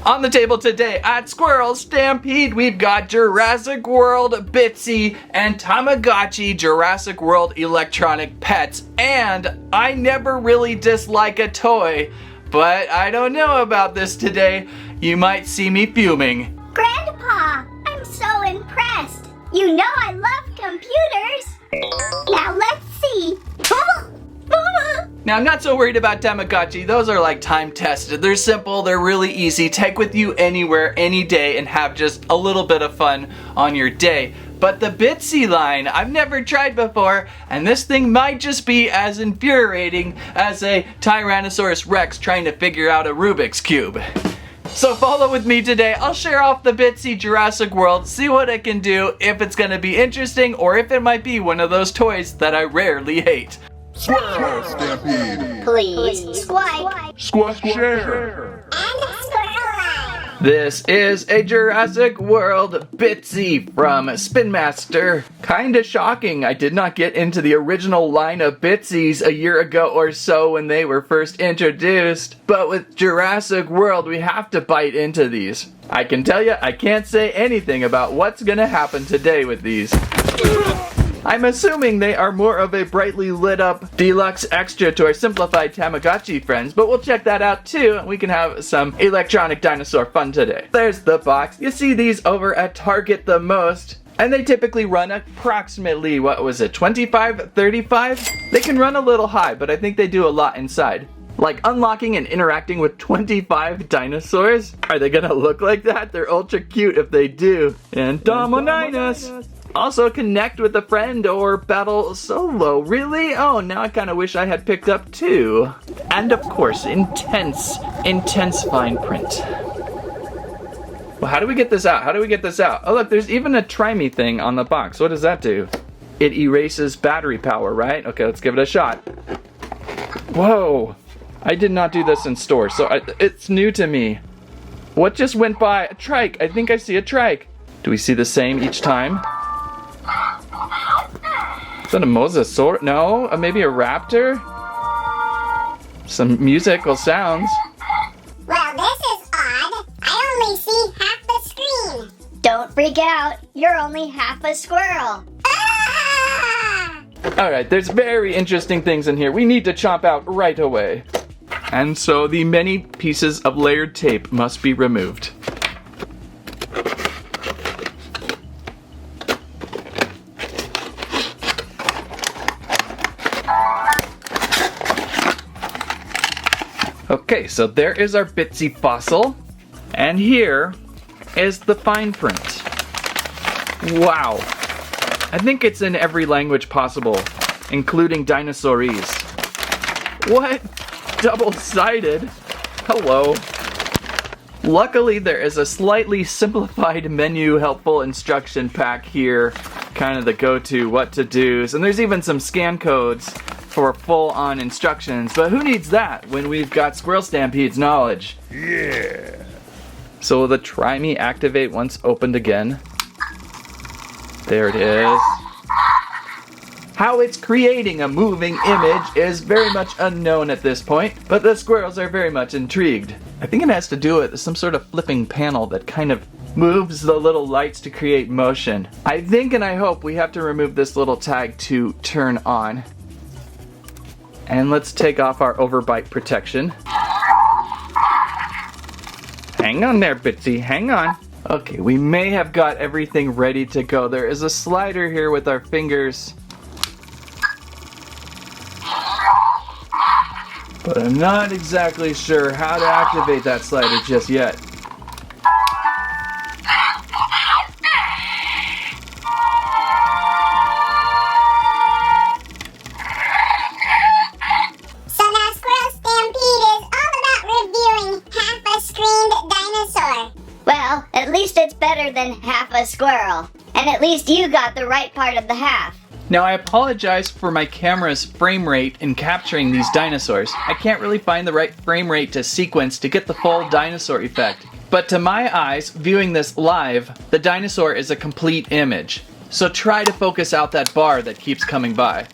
On the table today at Squirrel Stampede, we've got Jurassic World Bitzee and Tamagotchi Jurassic World Electronic Pets. And I never really dislike a toy, but I don't know about this today. You might see me fuming. Grandpa, I'm so impressed. You know I love computers. Now let's see. Now, I'm not so worried about Tamagotchi. Those are like time tested. They're simple, they're really easy. Take with you anywhere, any day, and have just a little bit of fun on your day. But the Bitzee line, I've never tried before, and this thing might just be as infuriating as a Tyrannosaurus Rex trying to figure out a Rubik's Cube. So follow with me today. I'll share off the Bitzee Jurassic World, see what it can do, if it's gonna be interesting, or if it might be one of those toys that I rarely hate. Squirrel Stampede! Please, swipe. Squash share! And squirrel line. This is a Jurassic World Bitzee from Spin Master. Kinda shocking, I did not get into the original line of Bitzees a year ago or so when they were first introduced. But with Jurassic World, we have to bite into these. I can tell you, I can't say anything about what's gonna happen today with these. I'm assuming they are more of a brightly lit up deluxe extra to our simplified Tamagotchi friends, but we'll check that out too, and we can have some electronic dinosaur fun today. There's the box. You see these over at Target the most, and they typically run approximately, what was it, 25, 35? They can run a little high, but I think they do a lot inside. Like unlocking and interacting with 25 dinosaurs? Are they gonna look like that? They're ultra cute if they do. And Dominus! Also connect with a friend or battle solo. Really? Oh, now I kind of wish I had picked up two. And of course, intense fine print. Well, how do we get this out? How do we get this out? Oh look, there's even a try me thing on the box. What does that do? It erases battery power, right? Okay, let's give it a shot. Whoa! I did not do this in store, so it's new to me. What just went by? A trike. I think I see a trike. Do we see the same each time? Is that a mosasaur? No? Maybe a raptor? Some musical sounds. Well, this is odd. I only see half the screen. Don't freak out. You're only half a squirrel. Ah! Alright, there's very interesting things in here we need to chomp out right away. And so the many pieces of layered tape must be removed. Okay, so there is our Bitzee fossil, and here is the fine print. Wow. I think it's in every language possible, including Dinosaurese. What? Double-sided? Hello. Luckily, there is a slightly simplified menu helpful instruction pack here, kind of the go-to what to do's, and there's even some scan codes for full-on instructions, but who needs that when we've got Squirrel Stampede's knowledge? Yeah! So will the try me activate once opened again? There it is. How it's creating a moving image is very much unknown at this point, but the squirrels are very much intrigued. I think it has to do with some sort of flipping panel that kind of moves the little lights to create motion. I think and I hope we have to remove this little tag to turn on. And let's take off our overbite protection. Hang on there, Bitzee, hang on. Okay, we may have got everything ready to go. There is a slider here with our fingers. But I'm not exactly sure how to activate that slider just yet. So now Squirrel Stampede is all about reviewing half a screened dinosaur. Well, at least it's better than half a squirrel. And at least you got the right part of the half. Now I apologize for my camera's frame rate in capturing these dinosaurs. I can't really find the right frame rate to sequence to get the full dinosaur effect. But to my eyes, viewing this live, the dinosaur is a complete image. So try to focus out that bar that keeps coming by.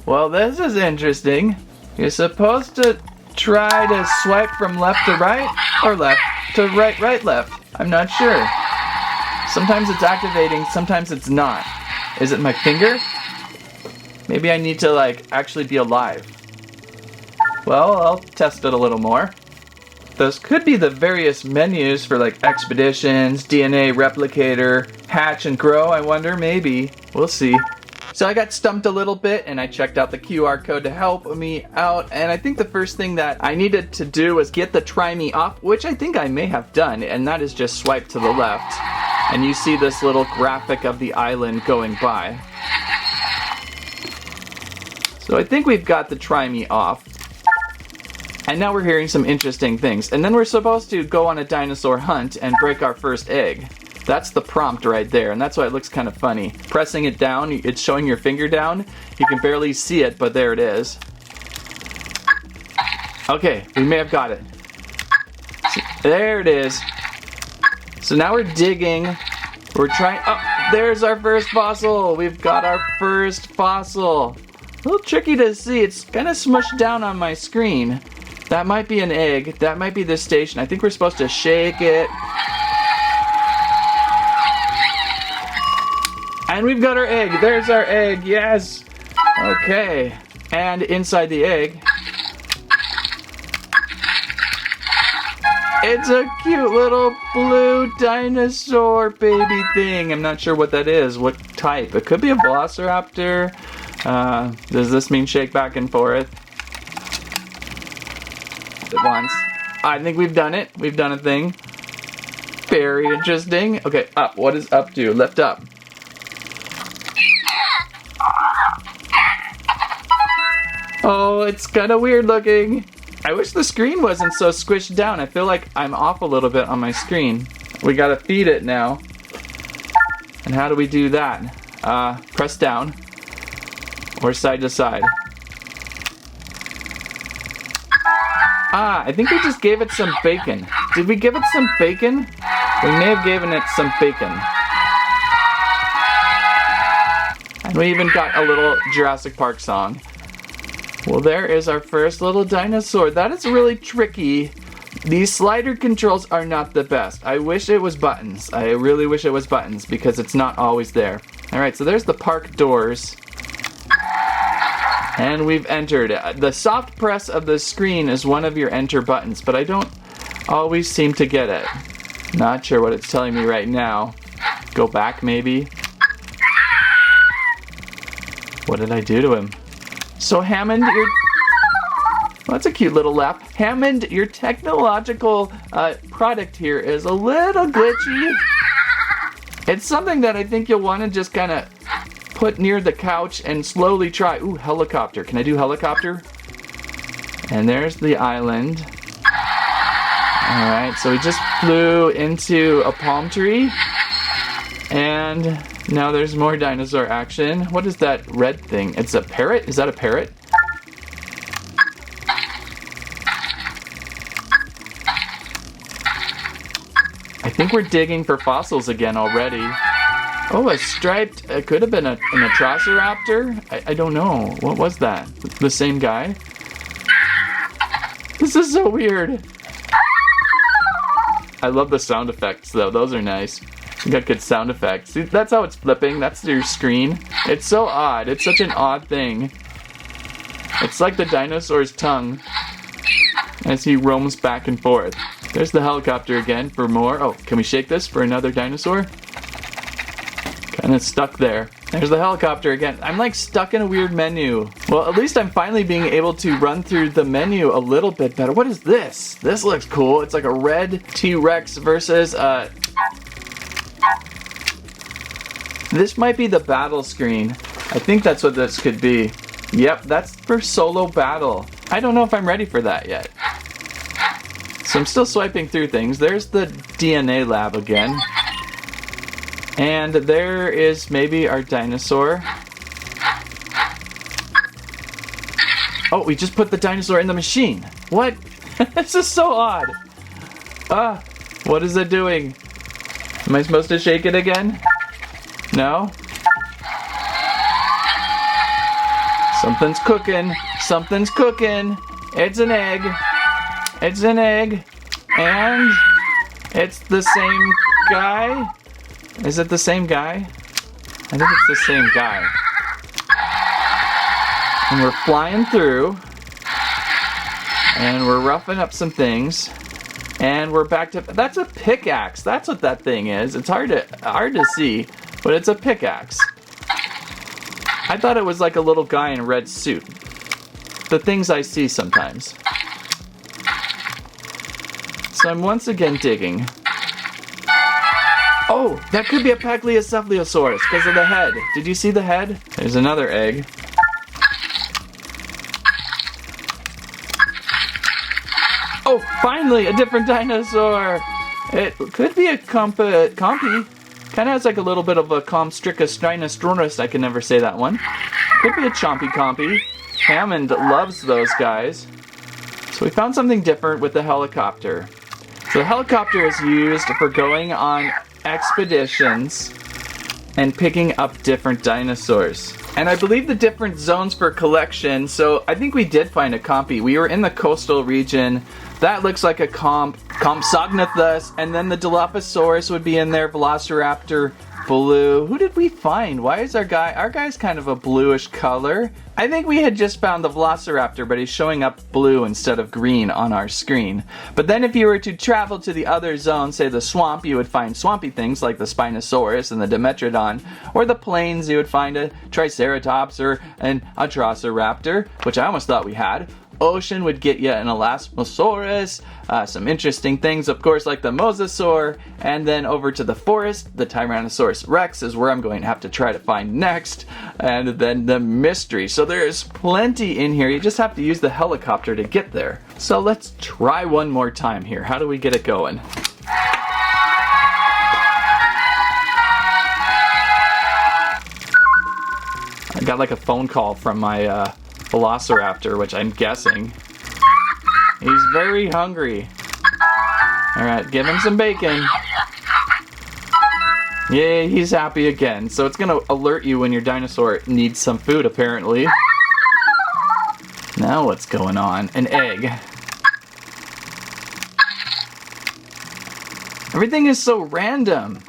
Well, this is interesting. You're supposed to try to swipe from left to right, or left to right, right, left. I'm not sure. Sometimes it's activating, sometimes it's not. Is it my finger? Maybe I need to, like, actually be alive. Well, I'll test it a little more. Those could be the various menus for, like, expeditions, DNA replicator, hatch and grow, I wonder, maybe. We'll see. So I got stumped a little bit and I checked out the QR code to help me out, and I think the first thing that I needed to do was get the try me off, which I think I may have done, and that is just swipe to the left. And you see this little graphic of the island going by. So I think we've got the try me off. And now we're hearing some interesting things. And then we're supposed to go on a dinosaur hunt and break our first egg. That's the prompt right there, and that's why it looks kind of funny. Pressing it down, it's showing your finger down. You can barely see it, but there it is. Okay, we may have got it. There it is. So now we're digging. We're trying, oh, there's our first fossil. We've got our first fossil. A little tricky to see. It's kind of smushed down on my screen. That might be an egg. That might be this station. I think we're supposed to shake it. And we've got our egg. There's our egg. Yes. Okay. And inside the egg, it's a cute little blue dinosaur baby thing. I'm not sure what that is. What type? It could be a velociraptor. Does this mean shake back and forth? At once. I think we've done it. We've done a thing. Very interesting. Okay, up. What does up do? Lift up. Oh, it's kind of weird looking. I wish the screen wasn't so squished down. I feel like I'm off a little bit on my screen. We gotta feed it now. And how do we do that? Press down. Or side to side. I think we just gave it some bacon. Did we give it some bacon? We may have given it some bacon. And we even got a little Jurassic Park song. Well, there is our first little dinosaur. That is really tricky. These slider controls are not the best. I wish it was buttons. I really wish it was buttons because it's not always there. Alright, so there's the park doors. And we've entered. The soft press of the screen is one of your enter buttons, but I don't always seem to get it. Not sure what it's telling me right now. Go back, maybe? What did I do to him? So Hammond, well, that's a cute little laugh. Hammond, your technological product here is a little glitchy. It's something that I think you'll want to just kind of put near the couch and slowly try. Ooh, helicopter. Can I do helicopter? And there's the island. Alright, so we just flew into a palm tree. And now there's more dinosaur action. What is that red thing? It's a parrot? Is that a parrot? I think we're digging for fossils again already. Oh, a striped, it could have been an Atrociraptor? I don't know. What was that? The same guy? This is so weird. I love the sound effects though. Those are nice. You got good sound effects. See, that's how it's flipping. That's your screen. It's so odd. It's such an odd thing. It's like the dinosaur's tongue as he roams back and forth. There's the helicopter again for more. Oh, can we shake this for another dinosaur? Kind of stuck there. There's the helicopter again. I'm like stuck in a weird menu. Well, at least I'm finally being able to run through the menu a little bit better. What is this? This looks cool. It's like a red T-Rex versus this might be the battle screen. I think that's what this could be. Yep, that's for solo battle. I don't know if I'm ready for that yet. So I'm still swiping through things. There's the DNA lab again. And there is maybe our dinosaur. Oh, we just put the dinosaur in the machine. What? This is so odd. What is it doing? Am I supposed to shake it again? No? Something's cooking. Something's cooking. It's an egg. It's an egg. And it's the same guy. Is it the same guy? I think it's the same guy. And we're flying through. And we're roughing up some things. And we're back to... That's a pickaxe. That's what that thing is. It's hard to see, but it's a pickaxe. I thought it was like a little guy in a red suit. The things I see sometimes. So I'm once again digging. Oh, that could be a Pacliocephalosaurus because of the head. Did you see the head? There's another egg. Oh, finally, a different dinosaur. It could be a compy. Kind of has like a little bit of a Comstricus Dinosaurus. I can never say that one. Could be a chompy compy. Hammond loves those guys. So we found something different with the helicopter. So the helicopter is used for going on expeditions and picking up different dinosaurs. And I believe the different zones for collection, so I think we did find a compy. We were in the coastal region. That looks like a Compsognathus, and then the Dilophosaurus would be in there, Velociraptor, blue. Who did we find? Why is our guy's kind of a bluish color? I think we had just found the Velociraptor, but he's showing up blue instead of green on our screen. But then if you were to travel to the other zone, say the swamp, you would find swampy things like the Spinosaurus and the Dimetrodon, or the plains, you would find a Triceratops or an Atrociraptor, which I almost thought we had. Ocean would get you an Elasmosaurus, some interesting things, of course, like the Mosasaur, and then over to the forest, the Tyrannosaurus Rex is where I'm going to have to try to find next, and then the mystery. So there's plenty in here. You just have to use the helicopter to get there. So let's try one more time here. How do we get it going? I got like a phone call from my Velociraptor, which I'm guessing. He's very hungry. Alright, give him some bacon. Yay, he's happy again. So it's gonna alert you when your dinosaur needs some food, apparently. Now what's going on? An egg. Everything is so random.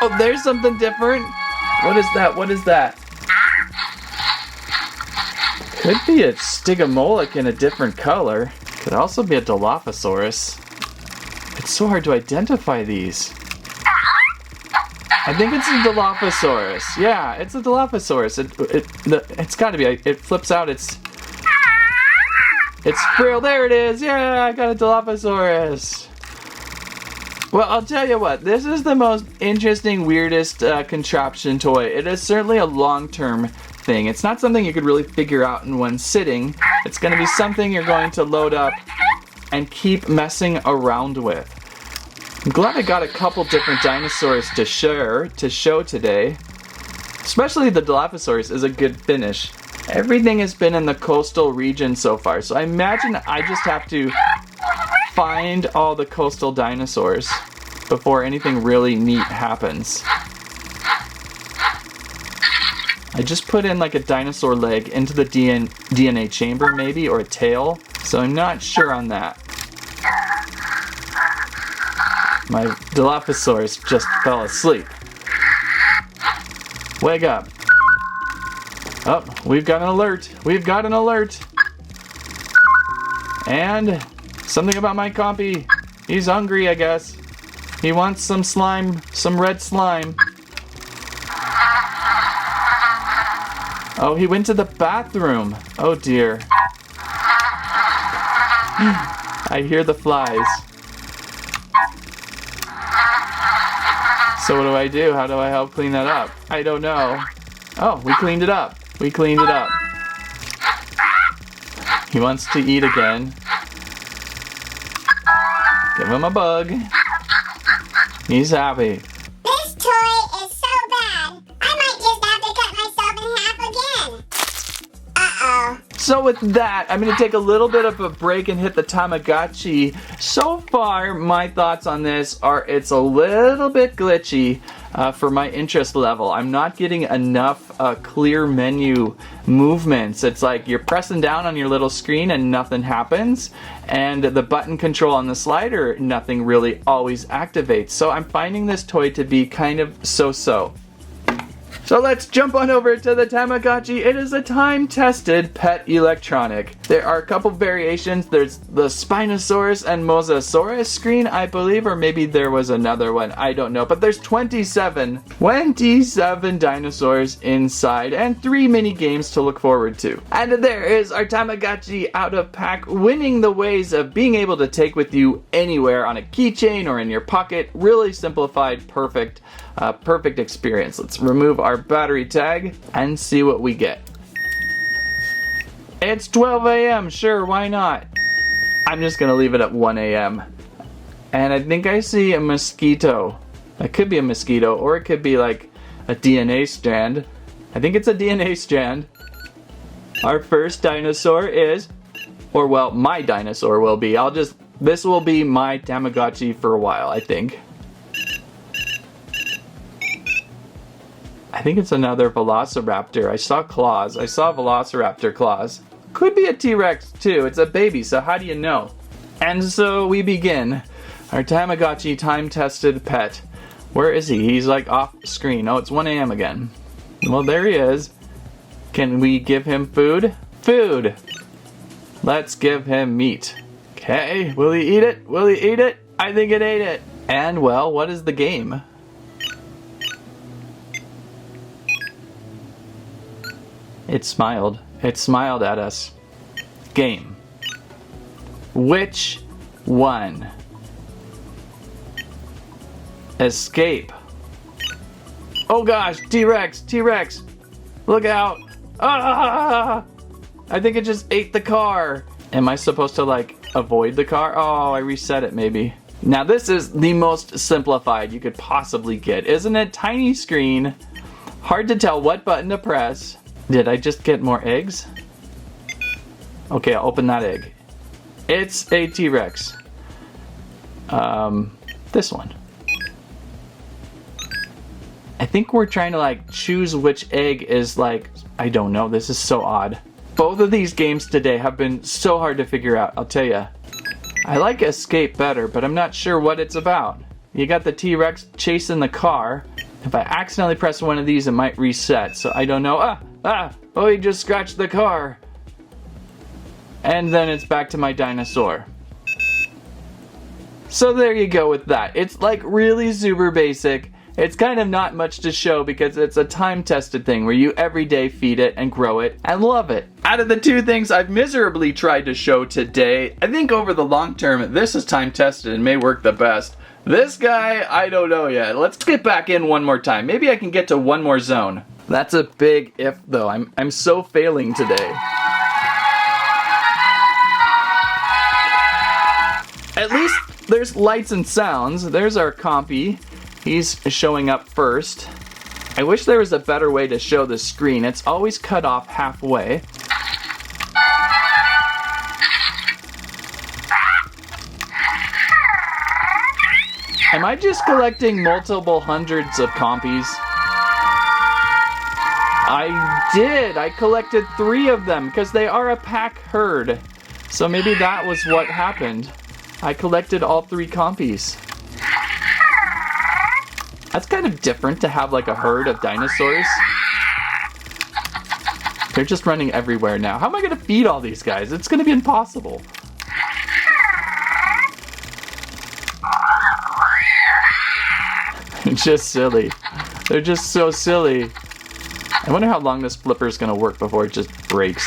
Oh, there's something different. What is that? What is that? Could be a Stygomoloch in a different color. Could also be a Dilophosaurus. It's so hard to identify these. I think it's a Dilophosaurus. Yeah, it's a Dilophosaurus. It's got to be. It flips out. It's frill. There it is. Yeah, I got a Dilophosaurus. Well, I'll tell you what, this is the most interesting, weirdest contraption toy. It is certainly a long-term thing. It's not something you could really figure out in one sitting. It's going to be something you're going to load up and keep messing around with. I'm glad I got a couple different dinosaurs to show today. Especially the Dilophosaurus is a good finish. Everything has been in the coastal region so far, so I imagine I just have to find all the coastal dinosaurs before anything really neat happens. I just put in like a dinosaur leg into the DNA chamber maybe, or a tail, so I'm not sure on that. My Dilophosaurus just fell asleep. Wake up. Oh, we've got an alert. We've got an alert. And something about my compy. He's hungry, I guess. He wants some slime, some red slime. Oh, he went to the bathroom. Oh dear. I hear the flies. So what do I do? How do I help clean that up? I don't know. Oh, we cleaned it up. We cleaned it up. He wants to eat again. Give him a bug. He's happy. This toy is so bad, I might just have to cut myself in half again. Uh-oh. So with that, I'm going to take a little bit of a break and hit the Tamagotchi. So far, my thoughts on this are it's a little bit glitchy. for my interest level. I'm not getting enough clear menu movements. It's like you're pressing down on your little screen and nothing happens, and the button control on the slider, nothing really always activates. So I'm finding this toy to be kind of so-so. So let's jump on over to the Tamagotchi. It is a time-tested pet electronic. There are a couple variations. There's the Spinosaurus and Mosasaurus screen, I believe, or maybe there was another one. I don't know. But there's 27 dinosaurs inside and 3 mini games to look forward to. And there is our Tamagotchi out of pack, winning the ways of being able to take with you anywhere on a keychain or in your pocket. Really simplified, perfect experience. Let's remove our battery tag and see what we get. It's 12 a.m. Sure, why not? I'm just gonna leave it at 1 a.m. And I think I see a mosquito. It could be a mosquito, or it could be like a DNA strand. I think it's a DNA strand. Our first dinosaur is, or well, my dinosaur will be. This will be my Tamagotchi for a while, I think. I think it's another velociraptor. I saw claws. I saw velociraptor claws. Could be a T-Rex too. It's a baby, so how do you know? And so we begin. Our Tamagotchi time-tested pet. Where is he? He's like off screen. Oh, it's 1 a.m. again. Well, there he is. Can we give him food? Food! Let's give him meat. Okay, will he eat it? Will he eat it? I think it ate it. And well, what is the game? It smiled. It smiled at us. Game. Which one? Escape. Oh gosh, T-Rex, T-Rex. Look out. Ah! I think it just ate the car. Am I supposed to like avoid the car? Oh, I reset it maybe. Now this is the most simplified you could possibly get, isn't it? Tiny screen. Hard to tell what button to press. Did I just get more eggs? Okay, I'll open that egg. It's a T-Rex. This one. I think we're trying to like choose which egg is like, I don't know, this is so odd. Both of these games today have been so hard to figure out, I'll tell ya. I like Escape better, but I'm not sure what it's about. You got the T-Rex chasing the car. If I accidentally press one of these, it might reset, so I don't know. Oh, he just scratched the car. And then it's back to my dinosaur. So there you go with that. It's like really super basic. It's kind of not much to show because it's a time-tested thing where you every day feed it and grow it and love it. Out of the two things I've miserably tried to show today, I think over the long term, this is time-tested and may work the best. This guy, I don't know yet. Let's get back in one more time. Maybe I can get to one more zone. That's a big if though. I'm so failing today. At least there's lights and sounds. There's our compy. He's showing up first. I wish there was a better way to show the screen. It's always cut off halfway. Am I just collecting multiple hundreds of compies? I did! I collected 3 of them because they are a pack herd. So maybe that was what happened. I collected all 3 compies. That's kind of different to have like a herd of dinosaurs. They're just running everywhere now. How am I going to feed all these guys? It's going to be impossible. It's just silly. They're just so silly. I wonder how long this flipper is going to work before it just breaks.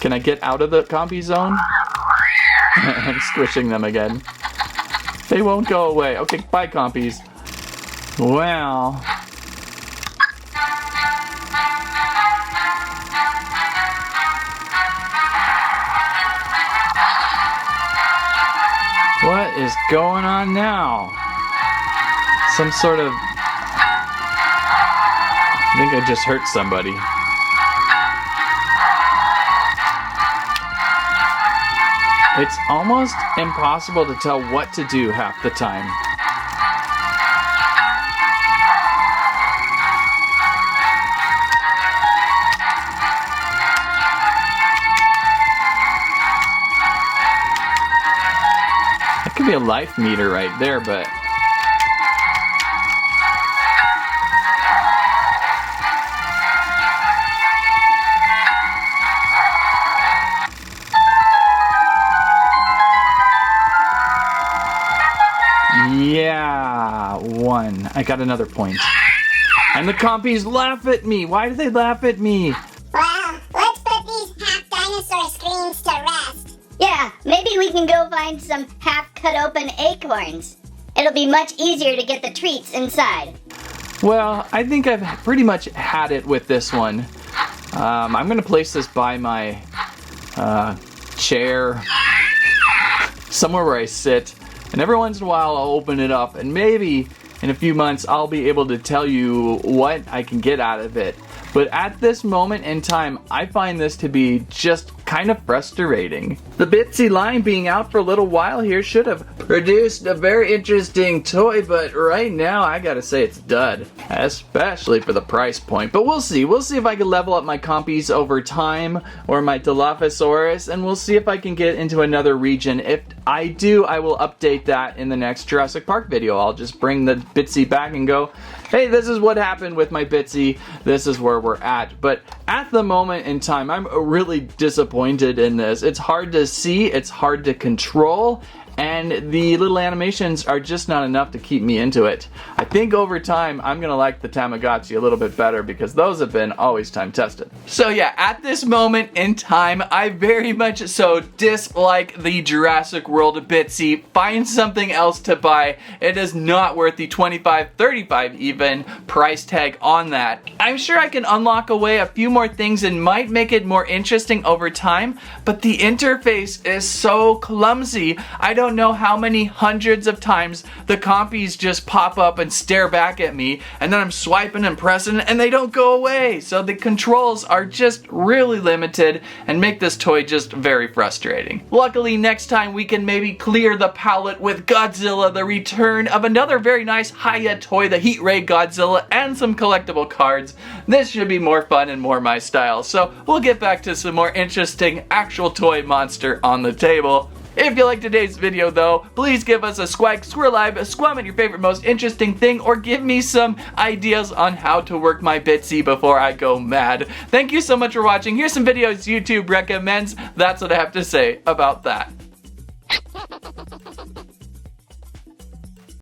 Can I get out of the compy zone? I'm squishing them again. They won't go away. Okay, bye compies. Well. What is going on now? Some sort of... I think I just hurt somebody. It's almost impossible to tell what to do half the time. be a life meter right there, but... Yeah, 1. I got another point. And the compies laugh at me. Why do they laugh at me? Well, let's put these half dinosaur screams to rest. Yeah, maybe we can go find some half cut open acorns. It'll be much easier to get the treats inside. Well, I think I've pretty much had it with this one. I'm gonna place this by my chair, somewhere where I sit, and every once in a while I'll open it up, and maybe in a few months I'll be able to tell you what I can get out of it. But at this moment in time, I find this to be just kind of frustrating. The Bitzee line being out for a little while here should have produced a very interesting toy, but right now I gotta say it's dud. Especially for the price point. But we'll see. We'll see if I can level up my compies over time, or my Dilophosaurus, and we'll see if I can get into another region. If I do, I will update that in the next Jurassic Park video. I'll just bring the Bitzee back and go, hey, this is what happened with my Bitzee. This is where we're at. But at the moment in time, I'm really disappointed in this. It's hard to see, it's hard to control, and the little animations are just not enough to keep me into it. I think over time, I'm gonna like the Tamagotchi a little bit better because those have been always time tested. So yeah, at this moment in time, I very much so dislike the Jurassic World Bitzee. Find something else to buy. It is not worth the $25, $35 even price tag on that. I'm sure I can unlock away a few more things and might make it more interesting over time, but the interface is so clumsy. I don't know how many hundreds of times the compies just pop up and stare back at me, and then I'm swiping and pressing and they don't go away. So the controls are just really limited and make this toy just very frustrating. Luckily, next time we can maybe clear the palette with Godzilla, the return of another very nice Hiya toy, the Heat Ray Godzilla, and some collectible cards. This should be more fun and more my style. So we'll get back to some more interesting actual toy monster on the table. If you liked today's video though, please give us a squawk, squirrelive, squam your favorite most interesting thing, or give me some ideas on how to work my Bitzee before I go mad. Thank you so much for watching. Here's some videos YouTube recommends. That's what I have to say about that.